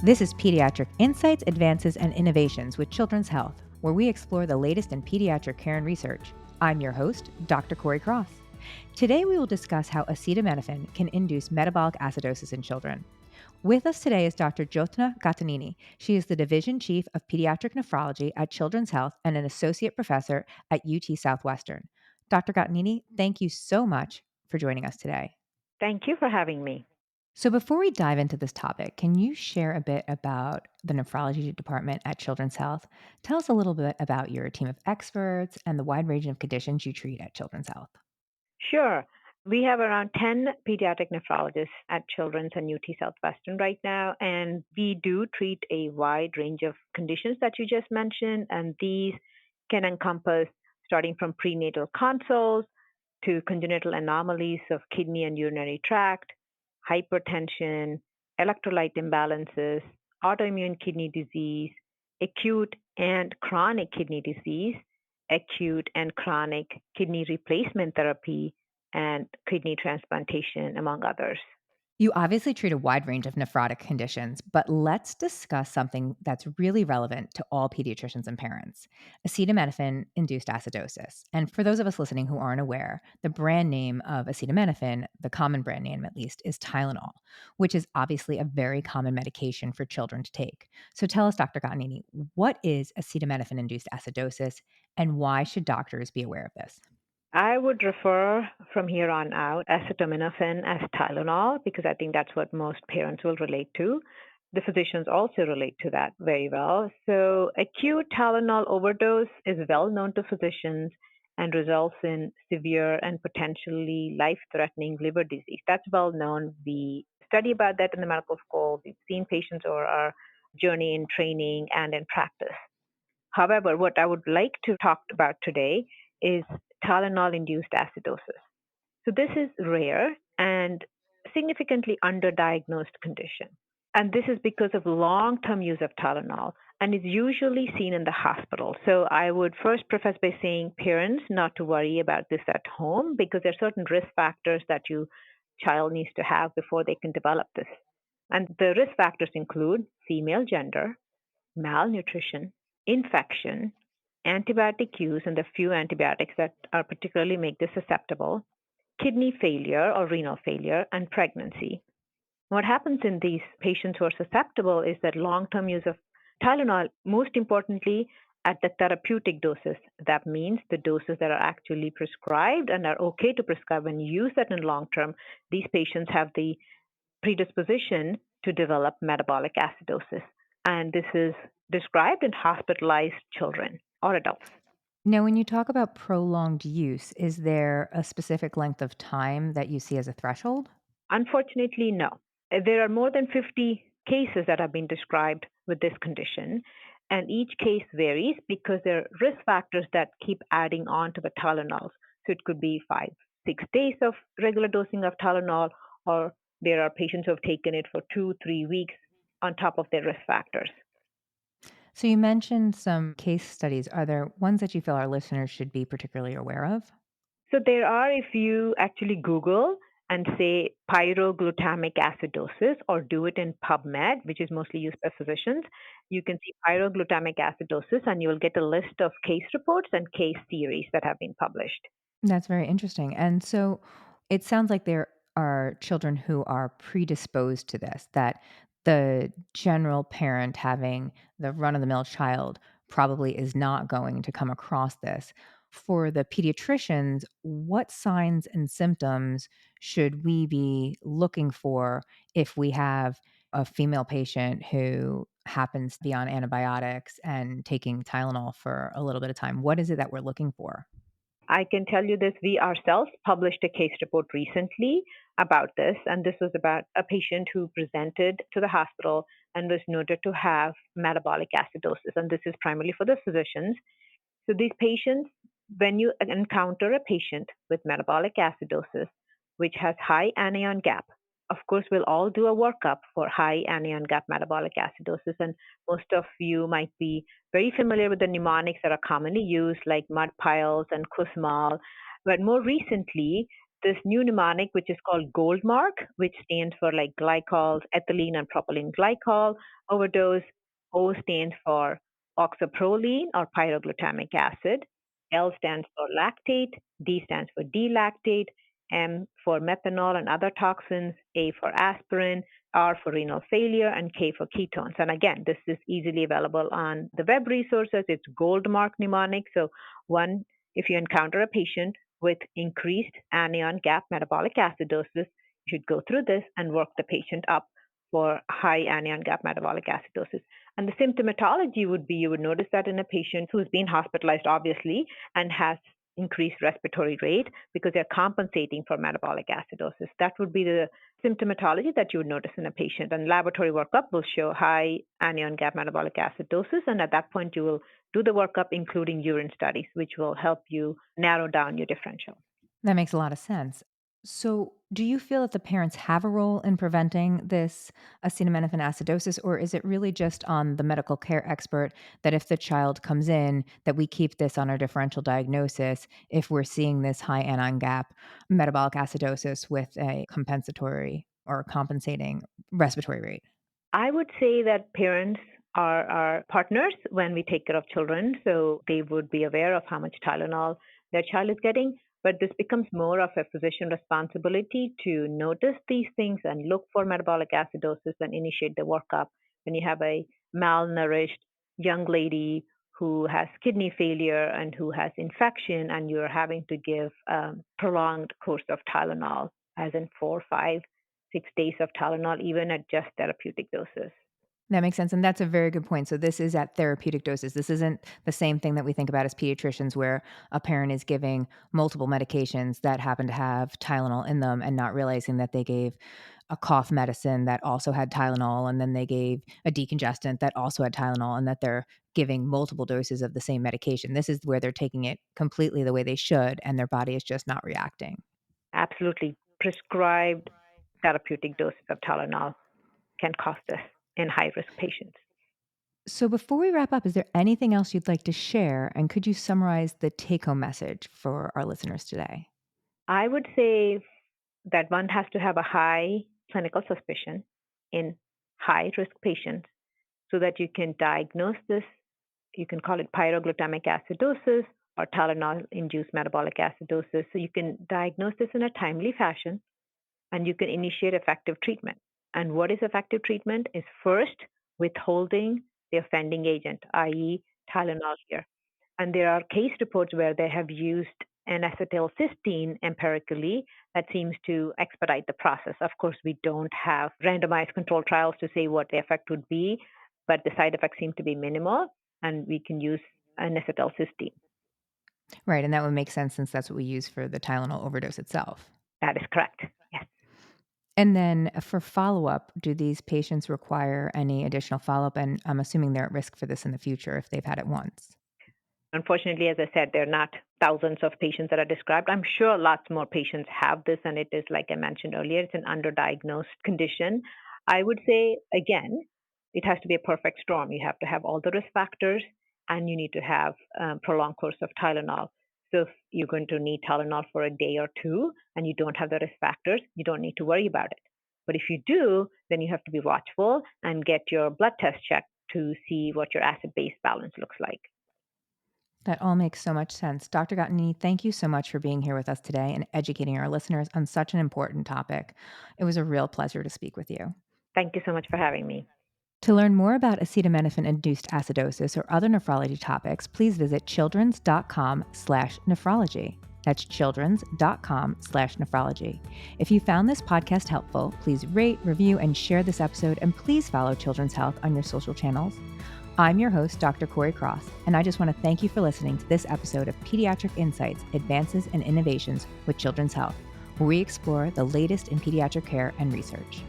This is Pediatric Insights, Advances, and Innovations with Children's Health, where we explore the latest in pediatric care and research. I'm your host, Dr. Corey Cross. Today, we will discuss how acetaminophen can induce metabolic acidosis in children. With us today is Dr. Jyotna Gatanini. She is the Division Chief of Pediatric Nephrology at Children's Health and an Associate Professor at UT Southwestern. Dr. Gatanini, thank you so much for joining us today. Thank you for having me. So, before we dive into this topic, can you share a bit about the nephrology department at Children's Health? Tell us a little bit about your team of experts and the wide range of conditions you treat at Children's Health. Sure. We have around 10 pediatric nephrologists at Children's and UT Southwestern right now, and we do treat a wide range of conditions that you just mentioned, and these can encompass starting from prenatal consoles to congenital anomalies of kidney and urinary tract, hypertension, electrolyte imbalances, autoimmune kidney disease, acute and chronic kidney disease, acute and chronic kidney replacement therapy, and kidney transplantation, among others. You obviously treat a wide range of nephrotic conditions, but let's discuss something that's really relevant to all pediatricians and parents: acetaminophen induced acidosis. And for those of us listening who aren't aware, the brand name of acetaminophen, the common brand name at least, is Tylenol, which is obviously a very common medication for children to take. So tell us, Dr. Gatanini, what is acetaminophen induced acidosis and why should doctors be aware of this? I would refer from here on out acetaminophen as Tylenol because I think that's what most parents will relate to. The physicians also relate to that very well. So, acute Tylenol overdose is well known to physicians and results in severe and potentially life threatening liver disease. That's well known. We study about that in the medical school. We've seen patients over our journey in training and in practice. However, what I would like to talk about today is Tylenol induced acidosis. So, this is rare and significantly underdiagnosed condition. And this is because of long term use of Tylenol and is usually seen in the hospital. So, I would first preface by saying parents not to worry about this at home because there are certain risk factors that your child needs to have before they can develop this. And the risk factors include female gender, malnutrition, infection, antibiotic use, and the few antibiotics that are particularly make this susceptible, kidney failure or renal failure, and pregnancy. What happens in these patients who are susceptible is that long term use of Tylenol, most importantly, at the therapeutic doses. That means the doses that are actually prescribed and are okay to prescribe when you use that in long term, these patients have the predisposition to develop metabolic acidosis. And this is described in hospitalized children or adults. Now, when you talk about prolonged use, is there a specific length of time that you see as a threshold? Unfortunately, no. There are more than 50 cases that have been described with this condition, and each case varies because there are risk factors that keep adding on to the Tylenols. So it could be 5, 6 days of regular dosing of Tylenol, or there are patients who have taken it for 2, 3 weeks on top of their risk factors. So, you mentioned some case studies. Are there ones that you feel our listeners should be particularly aware of? So there are, if you actually Google and say pyroglutamic acidosis or do it in PubMed, which is mostly used by physicians, you can see pyroglutamic acidosis and you will get a list of case reports and case series that have been published. That's very interesting. And so it sounds like there are children who are predisposed to this, that the general parent having the run of the mill child probably is not going to come across this. For the pediatricians, what signs and symptoms should we be looking for if we have a female patient who happens to be on antibiotics and taking Tylenol for a little bit of time? What is it that we're looking for? I can tell you this. We ourselves published a case report recently about this, and this was about a patient who presented to the hospital and was noted to have metabolic acidosis. And this is primarily for the physicians. So these patients, when you encounter a patient with metabolic acidosis, which has high anion gap, of course, we'll all do a workup for high anion gap metabolic acidosis. And most of you might be very familiar with the mnemonics that are commonly used, like mud piles and Kussmaul. But more recently, this new mnemonic, which is called GOLD mark, which stands for like glycols, ethylene and propylene glycol overdose. O stands for oxaproline or pyroglutamic acid. L stands for lactate. D stands for D-lactate. M for methanol and other toxins. A for aspirin. R for renal failure, and K for ketones. And again, this is easily available on the web resources. It's gold mark mnemonic. So one, if you encounter a patient with increased anion gap metabolic acidosis, you should go through this and work the patient up for high anion gap metabolic acidosis. And the symptomatology would be you would notice that in a patient who's been hospitalized, obviously, and has increased respiratory rate because they're compensating for metabolic acidosis. That would be the symptomatology that you would notice in a patient. And laboratory workup will show high anion gap metabolic acidosis. And at that point, you will do the workup, including urine studies, which will help you narrow down your differential. That makes a lot of sense. So, do you feel that the parents have a role in preventing this acetaminophen acidosis, or is it really just on the medical care expert that if the child comes in, that we keep this on our differential diagnosis if we're seeing this high anion gap metabolic acidosis with a compensatory or compensating respiratory rate? I would say that parents are our partners when we take care of children, so they would be aware of how much Tylenol their child is getting. But this becomes more of a physician responsibility to notice these things and look for metabolic acidosis and initiate the workup. When you have a malnourished young lady who has kidney failure and who has infection, and you're having to give prolonged course of Tylenol, as in 4, 5, 6 days of Tylenol, even at just therapeutic doses. That makes sense, and that's a very good point. So this is at therapeutic doses. This isn't the same thing that we think about as pediatricians where a parent is giving multiple medications that happen to have Tylenol in them and not realizing that they gave a cough medicine that also had Tylenol, and then they gave a decongestant that also had Tylenol, and that they're giving multiple doses of the same medication. This is where they're taking it completely the way they should, and their body is just not reacting. Absolutely. Prescribed therapeutic doses of Tylenol can cause this in high risk patients. So before we wrap up, is there anything else you'd like to share? And could you summarize the take home message for our listeners today? I would say that one has to have a high clinical suspicion in high risk patients so that you can diagnose this. You can call it pyroglutamic acidosis or Tylenol induced metabolic acidosis. So you can diagnose this in a timely fashion and you can initiate effective treatment. And what is effective treatment is first withholding the offending agent, i.e., Tylenol here. And there are case reports where they have used an acetylcysteine empirically that seems to expedite the process. Of course, we don't have randomized controlled trials to say what the effect would be, but the side effects seem to be minimal, and we can use an acetylcysteine. Right. And that would make sense since that's what we use for the Tylenol overdose itself. That is correct. Yes. And then for follow up, do these patients require any additional follow up? And I'm assuming they're at risk for this in the future if they've had it once. Unfortunately, as I said, there are not thousands of patients that are described. I'm sure lots more patients have this, and it is, like I mentioned earlier, it's an underdiagnosed condition. I would say, again, it has to be a perfect storm. You have to have all the risk factors, and you need to have prolonged course of Tylenol. So if you're going to need Tylenol for a day or two, and you don't have the risk factors, you don't need to worry about it. But if you do, then you have to be watchful and get your blood test checked to see what your acid base balance looks like. That all makes so much sense. Dr. Gatnini, thank you so much for being here with us today and educating our listeners on such an important topic. It was a real pleasure to speak with you. Thank you so much for having me. To learn more about acetaminophen-induced acidosis or other nephrology topics, please visit childrens.com/nephrology. That's childrens.com/nephrology. If you found this podcast helpful, please rate, review, and share this episode, and please follow Children's Health on your social channels. I'm your host, Dr. Corey Cross, and I just want to thank you for listening to this episode of Pediatric Insights, Advances and Innovations with Children's Health, where we explore the latest in pediatric care and research.